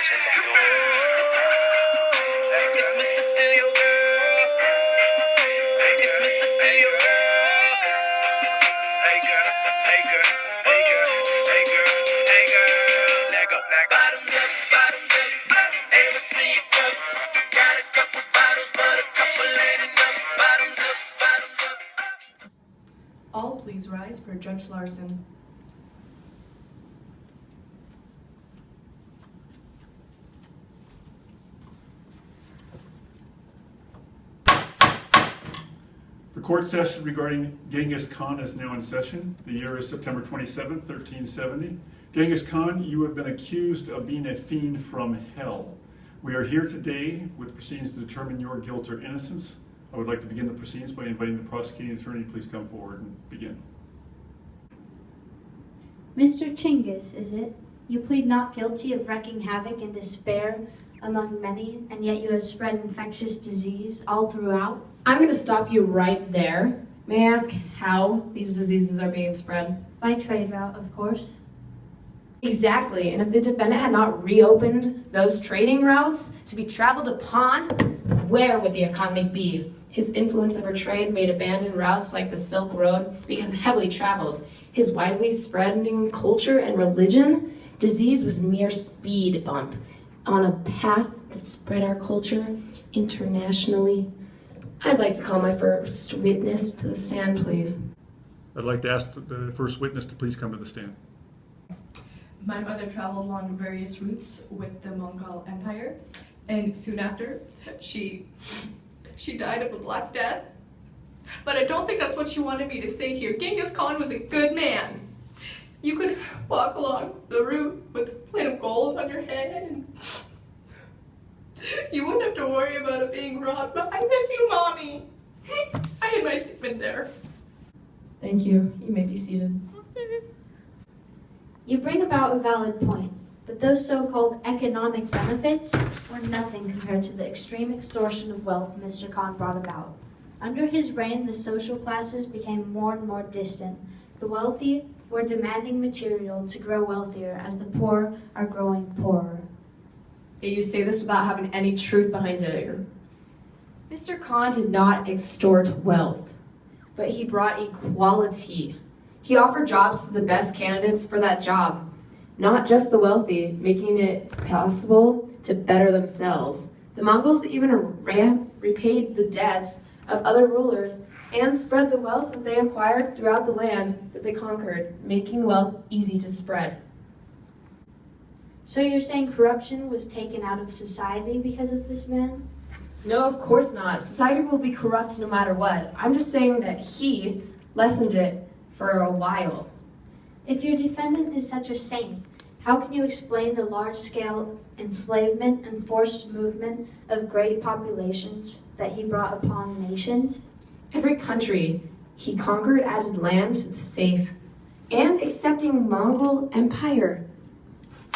It's Mr. Steal Your Girl. It's Mr. Steal Your Girl. Hey girl, hey girl, hey girl, hey girl, hey girl. Let go. Bottoms up, ever see it go. Got a couple bottles, but a couple ain't enough. Bottoms up, bottoms up. All please rise for Judge Larson. The court session regarding Genghis Khan is now in session. The year is September 27th, 1370. Genghis Khan, you have been accused of being a fiend from hell. We are here today with proceedings to determine your guilt or innocence. I would like to begin the proceedings by inviting the prosecuting attorney to please come forward and begin. Mr. Genghis, is it? You plead not guilty of wreaking havoc and despair among many, and yet you have spread infectious disease all throughout? I'm going to stop you right there. May I ask how these diseases are being spread? By trade route, of course. Exactly, and if the defendant had not reopened those trading routes to be traveled upon, where would the economy be? His influence over trade made abandoned routes like the Silk Road become heavily traveled. His widely spreading culture and religion, disease was mere speed bump on a path that spread our culture internationally. I'd like to call my first witness to the stand, please. I'd like to ask the first witness to please come to the stand. My mother traveled along various routes with the Mongol Empire, and soon after, she died of the Black Death. But I don't think that's what she wanted me to say here. Genghis Khan was a good man. You could walk along the route with a plate of gold on your head, and you wouldn't have to worry about it being robbed. But I miss you, Mommy. I had my statement there. Thank you. You may be seated. You bring about a valid point, but those so-called economic benefits were nothing compared to the extreme extortion of wealth Mr. Khan brought about. Under his reign, the social classes became more and more distant. The wealthy were demanding material to grow wealthier as the poor are growing poorer. You say this without having any truth behind it. Mr. Khan did not extort wealth, but he brought equality. He offered jobs to the best candidates for that job, not just the wealthy, making it possible to better themselves. The Mongols even repaid the debts of other rulers and spread the wealth that they acquired throughout the land that they conquered, making wealth easy to spread. So you're saying corruption was taken out of society because of this man? No, of course not. Society will be corrupt no matter what. I'm just saying that he lessened it for a while. If your defendant is such a saint, how can you explain the large-scale enslavement and forced movement of great populations that he brought upon nations? Every country he conquered added land to the safe, and accepting Mongol Empire.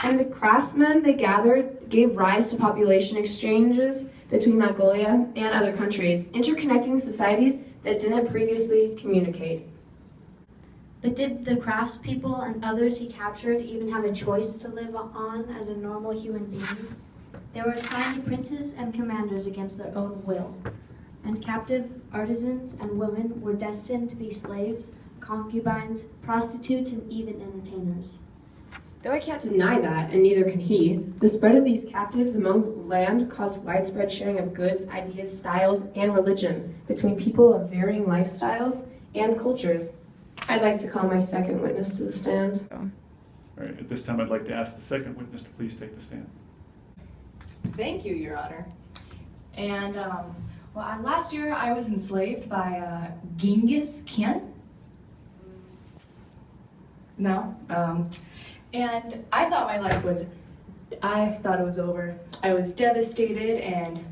And the craftsmen they gathered gave rise to population exchanges between Mongolia and other countries, interconnecting societies that didn't previously communicate. But did the craftspeople and others he captured even have a choice to live on as a normal human being? They were assigned to princes and commanders against their own will, and captive artisans and women were destined to be slaves, concubines, prostitutes, and even entertainers. Though I can't deny that, and neither can he, the spread of these captives among the land caused widespread sharing of goods, ideas, styles, and religion between people of varying lifestyles and cultures. I'd like to call my second witness to the stand. All right, at this time I'd like to ask the second witness to please take the stand. Thank you, Your Honor. And, last year I was enslaved by Genghis Khan. No? And I thought it was over. I was devastated and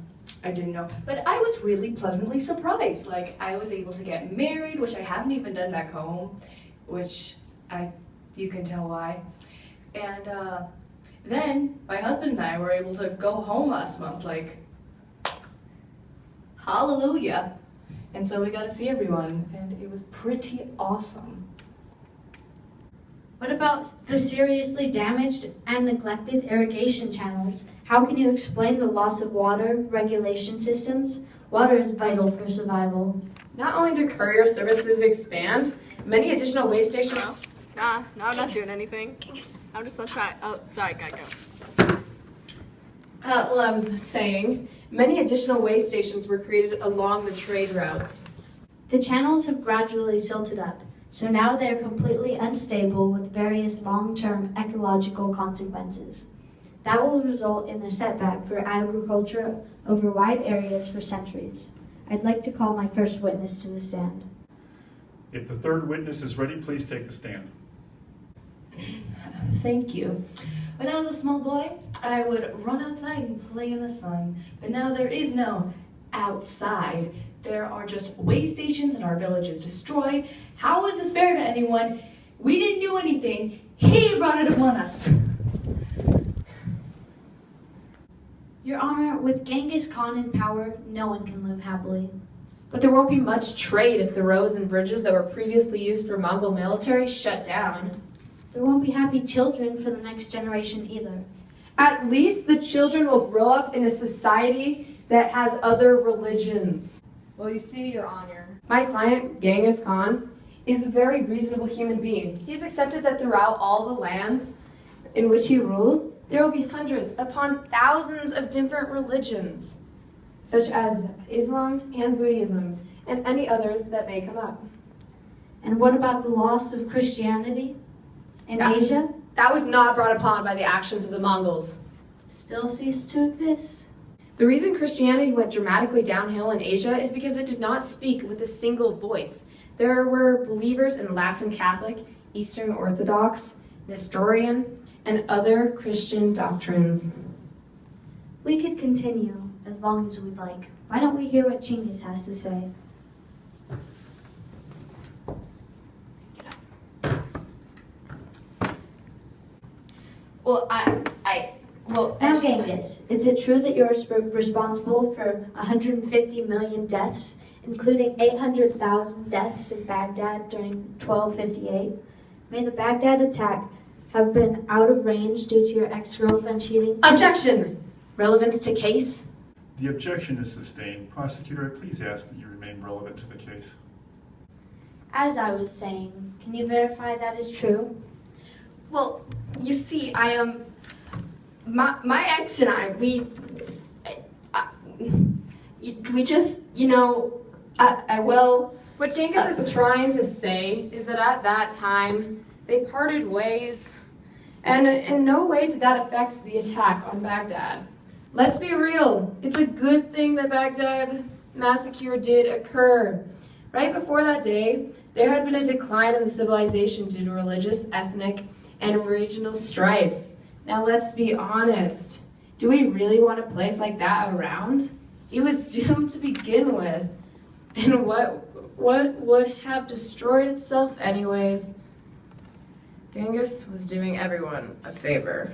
I didn't know. But I was really pleasantly surprised. Like, I was able to get married, which I haven't even done back home, you can tell why. And then my husband and I were able to go home last month, like, hallelujah. And so we got to see everyone, and it was pretty awesome. What about the seriously damaged and neglected irrigation channels? How can you explain the loss of water regulation systems? Water is vital for survival. Not only do courier services expand, many additional way stations. Nah, no, I'm not doing anything. I'm just gonna try. Oh, sorry, gotta go. Well, I was saying, many additional way stations were created along the trade routes. The channels have gradually silted up, so now they are completely unstable with various long-term ecological consequences. That will result in a setback for agriculture over wide areas for centuries. I'd like to call my first witness to the stand. If the third witness is ready, please take the stand. Thank you. When I was a small boy, I would run outside and play in the sun. But now there is no outside. There are just way stations and our village is destroyed. How is this fair to anyone? We didn't do anything. He brought it upon us. Your Honor, with Genghis Khan in power, no one can live happily. But there won't be much trade if the roads and bridges that were previously used for Mongol military shut down. There won't be happy children for the next generation either. At least the children will grow up in a society that has other religions. Well, you see, Your Honor, my client, Genghis Khan, is a very reasonable human being. He's accepted that throughout all the lands in which he rules, there will be hundreds upon thousands of different religions, such as Islam and Buddhism, and any others that may come up. And what about the loss of Christianity in Asia? That was not brought upon by the actions of the Mongols. Still cease to exist. The reason Christianity went dramatically downhill in Asia is because it did not speak with a single voice. There were believers in Latin Catholic, Eastern Orthodox, Nestorian, and other Christian doctrines. We could continue as long as we'd like. Why don't we hear what Genghis has to say? Well, Now, Genghis, is it true that you're responsible for 150 million deaths, including 800,000 deaths in Baghdad during 1258? May the Baghdad attack have been out of range due to your ex-girlfriend cheating? Objection! Relevance to case? The objection is sustained. Prosecutor, I please ask that you remain relevant to the case. As I was saying, can you verify that is true? Well, you see, I am. My ex and I, we just, What Genghis is trying to say is that at that time, they parted ways, and in no way did that affect the attack on Baghdad. Let's be real, it's a good thing that Baghdad massacre did occur. Right before that day, there had been a decline in the civilization due to religious, ethnic, and regional strifes. Now let's be honest, do we really want a place like that around? It was doomed to begin with, and what would have destroyed itself anyways? Genghis was doing everyone a favor.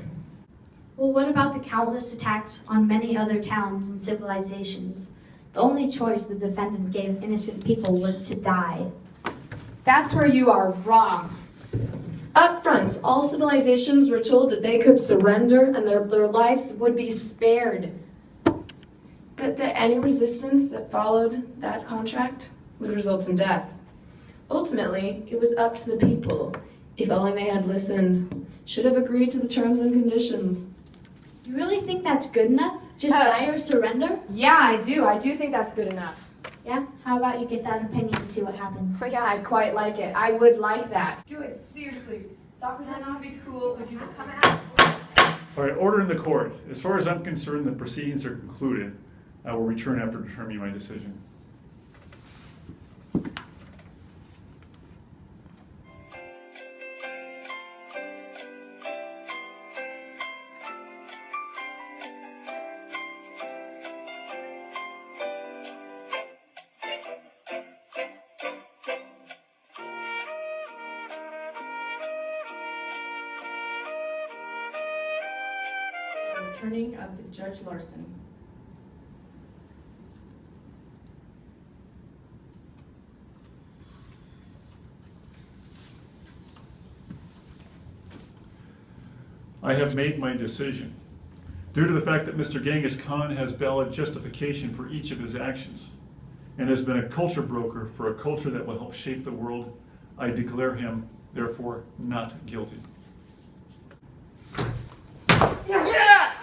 Well, what about the countless attacks on many other towns and civilizations? The only choice the defendant gave innocent people was to die. That's where you are wrong. Up front, all civilizations were told that they could surrender and their lives would be spared. But that any resistance that followed that contract would result in death. Ultimately, it was up to the people, if only they had listened, should have agreed to the terms and conditions. You really think that's good enough? Just die or surrender? Yeah, I do. I do think that's good enough. Yeah? How about you get that opinion and see what happens? Yeah, I quite like it. I would like that. do it, seriously. Stop pretending to be cool. Would you come out? All right, order in the court. As far as I'm concerned, the proceedings are concluded. I will return after determining my decision. Returning of the Judge Larson. I have made my decision. Due to the fact that Mr. Genghis Khan has valid justification for each of his actions and has been a culture broker for a culture that will help shape the world, I declare him, therefore, not guilty. Yeah.